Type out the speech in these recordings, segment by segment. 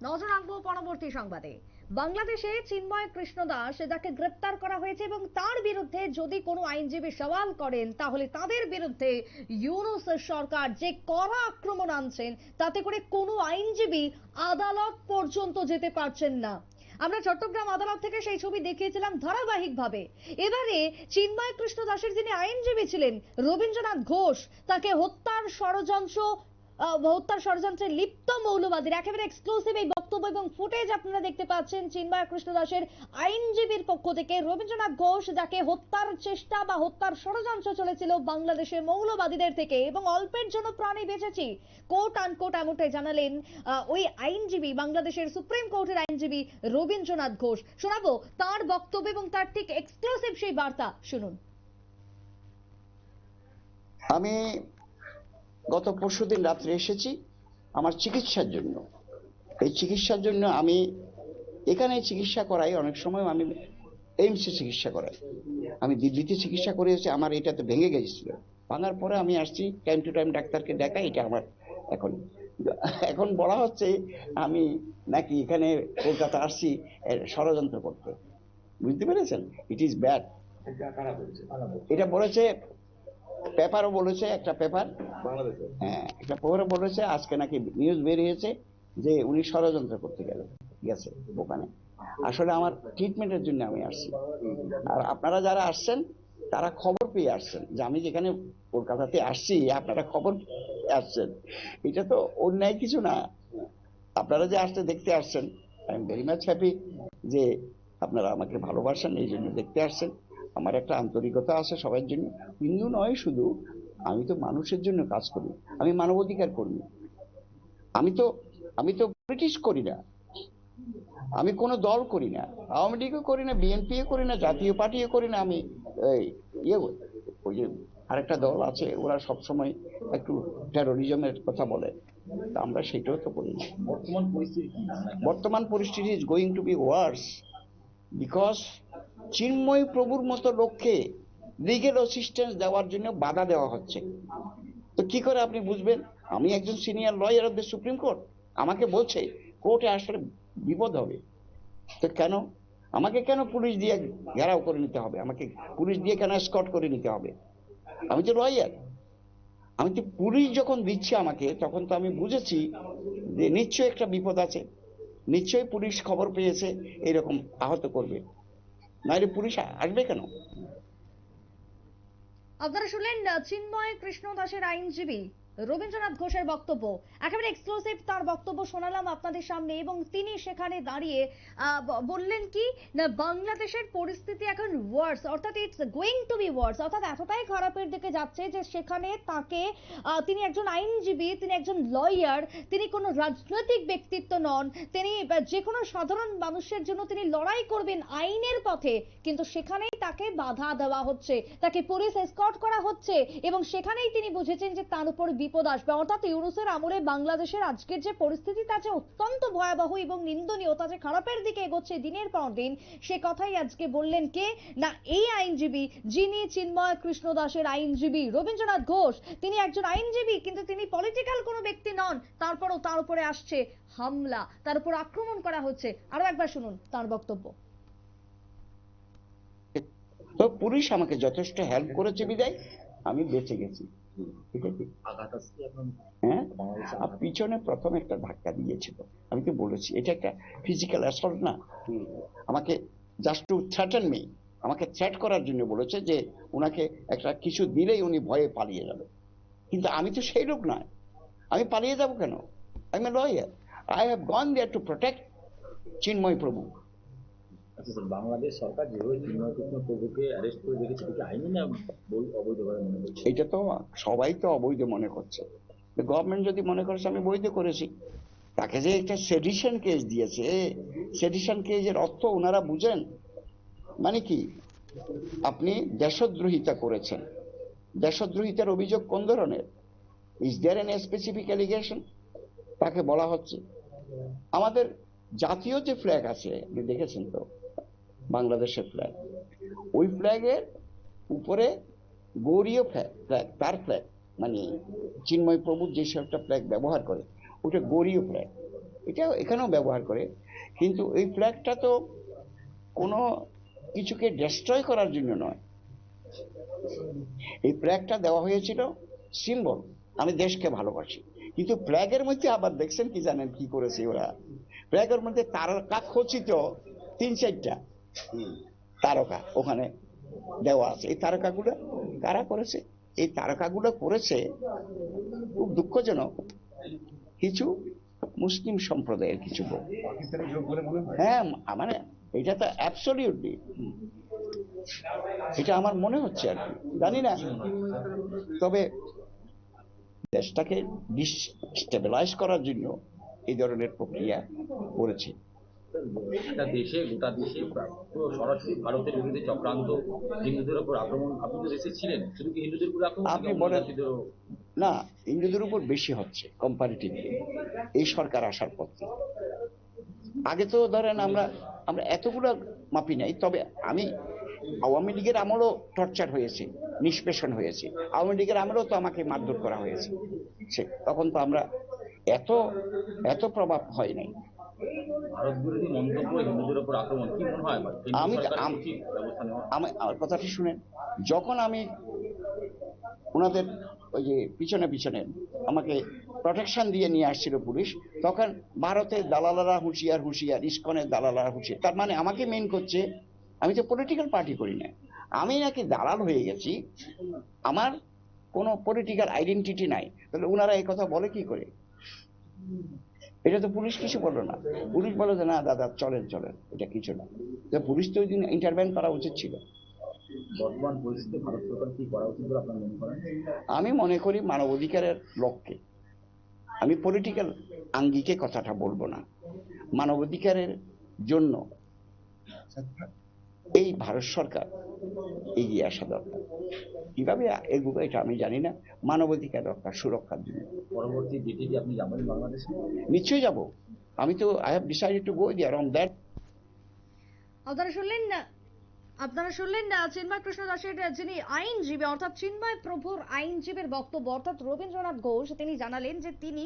নজর রাখবো পরবর্তী সংবাদে। বাংলাদেশে চিন্ময় কৃষ্ণ দাস যাকে গ্রেপ্তার করা হয়েছে এবং তার বিরুদ্ধে যদি কোনো আইনজীবী সওয়াল করেন তাহলে তাদের বিরুদ্ধে ইউনূস সরকার যে কড়া আক্রমণ আনছেন তাতে করে কোনো আইনজীবী আদালত পর্যন্ত যেতে পারছেন না। আমরা চট্টগ্রাম আদালত থেকে সেই ছবি দেখিয়েছিলাম ধারাবাহিকভাবে। এবারে চিন্ময় কৃষ্ণ দাসের যিনি আইনজীবী ছিলেন রবীন্দ্রনাথ ঘোষ, তাকে হত্যার ষড়যন্ত্রে লিপ্ত মৌলবাদীর একেবারে এক্সক্লুসিভ এই বক্তব্য এবং ফুটেজ আপনারা দেখতে পাচ্ছেন চিন্ময় কৃষ্ণ দাসের আইনজীবীর পক্ষ থেকে। রবীন্দ্রনাথ ঘোষ যাকে হত্যার চেষ্টা বা হত্যার ষড়যন্ত্র চলেছিল বাংলাদেশের মৌলবাদীদের থেকে এবং অল্পের জন্য প্রাণে বেঁচেছি কোট আনকোট এমনটাই জানালেন ওই আইনজীবী, বাংলাদেশের সুপ্রিম কোর্টের আইনজীবী রবীন্দ্রনাথ ঘোষ। শোনাবো তার বক্তব্য এবং তার ঠিক এক্সক্লুসিভ সেই বার্তা, শুনুন। আমি গত পরশুদিন রাত্রে এসেছি আমার চিকিৎসার জন্য। এই চিকিৎসার জন্য আমি এখানে চিকিৎসা করাই, অনেক সময় আমি এইমসে চিকিৎসা করাই। আমি দিল্লিতে চিকিৎসা করেছি, আমার এটাতে ভেঙে গেছিল। ভাঙার পরে আমি আসছি, টাইম টু টাইম ডাক্তারকে দেখাই। এটা আমার এখন এখন বলা হচ্ছে আমি নাকি এখানে কলকাতা আসছি ষড়যন্ত্র করতে। বুঝতে পেরেছেন? It is bad. এটা বলেছে পেপারও বলেছে, একটা পেপার বাংলাদেশে, হ্যাঁ একটা পেপারও বলেছে আজকে নাকি নিউজ বেরিয়েছে যে উনি ষড়যন্ত্র করতে গেছে ওখানে। আসলে আমার ট্রিটমেন্টের জন্য আমি আসছি। আর আপনারা যারা আসছেন তারা খবর পেয়ে আসছেন যে আমি যেখানে কলকাতাতে আসছি, আপনারা খবর আসছেন। এটা তো অন্যায় কিছু না। আপনারা যে আসতে দেখতে আসছেন, I am very much happy যে আপনারা আমাকে ভালোবাসেন, এই জন্য দেখতে আসছেন। আমার একটা আন্তরিকতা আছে সবার জন্য। হিন্দু নয় শুধু, আমি তো মানুষের জন্য কাজ করি, আমি মানবাধিকার কর্মী। আমি তো ব্রিটিশ করি না, আমি কোনো দল করি না, আওয়ামী লীগও করি না, বিএনপিও করি না, জাতীয় পার্টিও করি না। আমি ওই যে আরেকটা দল আছে, ওরা সবসময় একটু টেরোরিজমের কথা বলে, আমরা সেটাও তো করি না। বর্তমান পরিস্থিতি is going to be worse because Chinmoy প্রভুর মতো লোককে লিগেল অ্যাসিস্ট্যান্স দেওয়ার জন্য বাধা দেওয়া হচ্ছে। তো কি করে আপনি বুঝবেন? আমি একজন senior lawyer of the supreme court, আমাকে বলছে কোর্টে আসলে বিপদ হবে। তো কেন আমাকে পুলিশ দিয়ে ঘেরাও করে নিতে হবে? আমাকে পুলিশ দিয়ে কেন এসকর্ট করে নিতে হবে? আমি তো লয়ার। আমি তো পুলিশ যখন দিচ্ছে আমাকে, তখন তো আমি বুঝেছি যে নিশ্চয়ই একটা বিপদ আছে, নিশ্চয়ই পুলিশ খবর পেয়েছে এরকম আহত করবে, নাইলে পুলিশ আসবে কেন? আপনারা শুনলেন চিন্ময় কৃষ্ণ দাসের আইনজীবী রবীন্দ্রনাথ ঘোষের বক্তব্য। একেবারে এক্সক্লুসিভ তার বক্তব্য শোনালাম আপনাদের সামনে এবং তিনি সেখানে দাঁড়িয়ে বললেন কি না, বাংলাদেশের পরিস্থিতি এখন ওয়ার্স, অর্থাৎ ইটস গোয়িং টু বি ওয়ার্স, অর্থাৎ এতটাই খারাপের দিকে যাচ্ছে যে সেখানে তাকে তিনি একজন আইনজীবী, তিনি একজন লয়ার, তিনি কোনো রাজনৈতিক ব্যক্তিত্ব নন, তিনি যে কোনো সাধারণ মানুষের জন্য তিনি লড়াই করবেন আইনের পথে, কিন্তু সেখানেই তাকে বাধা দেওয়া হচ্ছে, তাকে পুলিশ এসকর্ট করা হচ্ছে এবং সেখানেই তিনি বুঝেছেন যে তার উপর বিপদ আসবে। অর্থাৎ ইউনূসের আমলে বাংলাদেশের আজকের যে পরিস্থিতি তা যে অত্যন্ত ভয়াবহ এবং নিন্দনীয়, তা যে খারাপের দিকে এগোচ্ছে দিনের পর দিন, সে কথাই আজকে বললেন কে না এই আইনজীবী, যিনি চিন্ময় কৃষ্ণ দাসের আইনজীবী রবীন্দ্রনাথ ঘোষ। তিনি একজন আইনজীবী কিন্তু তিনি পলিটিক্যাল কোনো ব্যক্তি নন, তারপরও তার উপরে আসছে হামলা, তার উপর আক্রমণ করা হচ্ছে। আরো একবার শুনুন তার বক্তব্য। তো পুলিশ আমাকে যথেষ্ট হেল্প করেছে বিদায় আমি বেঁচে গেছি। হ্যাঁ, পিছনে প্রথম একটা ধাক্কা দিয়েছিল, আমি তো বলেছি এটা একটা ফিজিক্যাল অ্যাসল্ট না। আমাকে জাস্ট টু থ্রেটেন মি, আমাকে থ্রেট করার জন্য বলেছে যে উনাকে একটা কিছু দিলেই উনি ভয়ে পালিয়ে যাবে। কিন্তু আমি তো সেই লোক নয়, আমি পালিয়ে যাব কেন? I am a lawyer, I have gone there to protect Chinmoy Prabhu. Bangladesh সরকার যেভাবে চিন্ময় কৃষ্ণ প্রভুকে অ্যারেস্ট করে রেখেছে, এটা আইনি না অবৈধভাবে মনে করছে? এটা তো সবাই তো অবৈধ মনে করছে। গভর্নমেন্ট যদি মনে করছে আমি বৈধ করেছি, তাকে যে একটা সেডিশন কেস দিয়েছে, সেডিশন কেসের অর্থ ওনারা বুঝেন? মানে কি, আপনি দেশদ্রোহিতা করেছেন। দেশদ্রোহিতার অভিযোগ কোন ধরনের? Is there any specific allegation? তাকে বলা হচ্ছে আমাদের জাতীয় যে ফ্ল্যাগ আছে, আপনি দেখেছেন তো বাংলাদেশের ফ্ল্যাগ, ওই ফ্ল্যাগের উপরে গৌরীয় ফ্ল্যাগ, তার ফ্ল্যাগ, মানে চিন্ময় প্রভু যে একটা ফ্ল্যাগ ব্যবহার করে ওটা গৌরীয় ফ্ল্যাগ, এটা এখানেও ব্যবহার করে, কিন্তু এই ফ্ল্যাগটা তো কোনো কিছুকে ডিস্ট্রয় করার জন্য নয়। এই ফ্ল্যাগটা দেওয়া হয়েছিল সিম্বল, আমি দেশকে ভালোবাসি। কিন্তু ফ্ল্যাগের মধ্যে আবার দেখছেন কি জানেন কি করেছে ওরা? ফ্ল্যাগের মধ্যে তারকা খচিত 3-4টা তারকা ওখানে দেওয়া আছে। এই তারকাগুলো কারা করেছে? এই তারকাগুলো করেছে, খুব দুঃখজনক, কিছু মুসলিম সম্প্রদায়ের কিছু লোক। হ্যাঁ, মানে এটা তো অ্যাবসলিউটলি, এটা আমার মনে হচ্ছে আর কি, জানি না। তবে দেশটাকে ডিস্টেবিলাইজ করার জন্য এই ধরনের প্রক্রিয়া করেছে। একটা দেশে, গোটা দেশে পুরো সরাসরি ভারতের বিরুদ্ধে চক্রান্ত, হিন্দুদের উপর আক্রমণ। আপনি তো দেশে ছিলেন, শুধু কি হিন্দুদের উপর আক্রমণ? আপনি বলেন না, হিন্দুদের উপর বেশি হচ্ছে কম্পারিটিভলি এই সরকার আসার পর থেকে। আগে তো ধরেন আমরা এতগুলো মাপি নাই, তবে আমি আওয়ামী লীগের আমলও টর্চার হয়েছে, নিষ্পেষণ হয়েছে। আওয়ামী লীগের আমলেও তো আমাকে মারধর করা হয়েছে, তখন তো আমরা এত প্রভাব হয় নাই। ভারত বিরোধী মন্তব্য, হিন্দুদের উপর আক্রমণ, কি মনে হয় আমার কথাটি শুনেন, যখন আমি ওনাদের ওই যে পিছনে পিছনে আমাকে প্রোটেকশন দিয়ে নিয়ে আসছিল পুলিশ, তখন ভারতের দালালারা হুঁশিয়ার, ইসকনের দালালারা হুঁশিয়ার। তার মানে আমাকে মেন করছে, আমি তো পলিটিক্যাল পার্টি করি না, আমি নাকি দালাল হয়ে গেছি, আমার কোনো পলিটিক্যাল আইডেন্টিটি নাই। তাহলে ওনারা এই কথা বলে কি করে? এটা তো পুলিশ কিছু বললো না। পুলিশ বলে যে না দাদা চলেন, এটা কিছু না। পুলিশ তো ওই দিন ইন্টারভেন করা উচিত ছিল। বর্তমান পরিস্থিতি ভারত সরকার কি করা উচিত বলে আপনার মনে করেন? আমি মনে করি মানবাধিকারের লক্ষ্যে, আমি পলিটিক্যাল আঙ্গিকে কথাটা বলবো না, মানবাধিকারের জন্য এই ভারত সরকার এগিয়ে আসা দরকার। কিভাবে এগোবে এটা আমি জানি না, মানবাধিকার দরকার সুরক্ষার জন্য। পরবর্তী ডেটে কি আপনি যাবেন বাংলাদেশে? নিশ্চয়ই যাব, আমি তো I have decided to go there on that. আপনারা শুনলেন চিন্ময় কৃষ্ণ দাসের যিনি আইনজীবী, অর্থাৎ চিন্ময় প্রভুর আইনজীবীর বক্তব্য। অর্থাৎ রবীন্দ্রনাথ ঘোষ তিনি জানালেন যে তিনি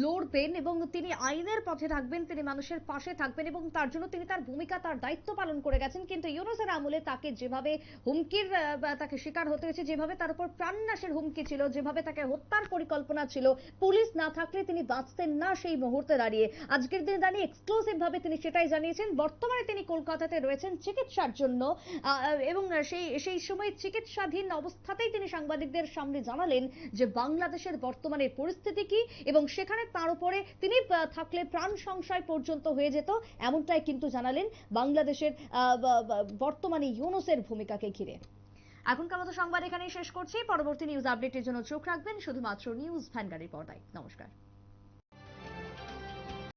লড়বেন এবং তিনি আইনের পথে থাকবেন, তিনি মানুষের পাশে থাকবেন এবং তার জন্য তিনি তার ভূমিকা, তার দায়িত্ব পালন করে গেছেন। কিন্তু ইউনূসের আমলে তাকে যেভাবে হুমকির তাকে শিকার হতে হয়েছে, যেভাবে তার উপর প্রাণনাশের হুমকি ছিল, যেভাবে তাকে হত্যার পরিকল্পনা ছিল, পুলিশ না থাকলে তিনি বাঁচতেন না সেই মুহূর্তে দাঁড়িয়ে। আজকের দিনে দাঁড়িয়ে এক্সক্লুসিভ ভাবে তিনি সেটাই জানিয়েছেন। বর্তমানে তিনি কলকাতাতে রয়েছেন চিকিৎসার জন্য এবং সেই সময় চিকিৎসাধীন অবস্থাতেই তিনি সাংবাদিকদের সামনে জানালেন যে বাংলাদেশের বর্তমানে পরিস্থিতি কি এবং সেখানে তার উপরে তিনি থাকলে প্রাণ সংশয় পর্যন্ত হয়ে যেত, এমনটাই কিন্তু জানালেন বাংলাদেশের বর্তমানে ইউনূসের ভূমিকাকে ঘিরে। এখনকার মতো সংবাদ এখানেই শেষ করছি। পরবর্তী নিউজ আপডেটের জন্য চোখ রাখবেন শুধুমাত্র নিউজ ভ্যানগাড়ির পর্দায়। নমস্কার।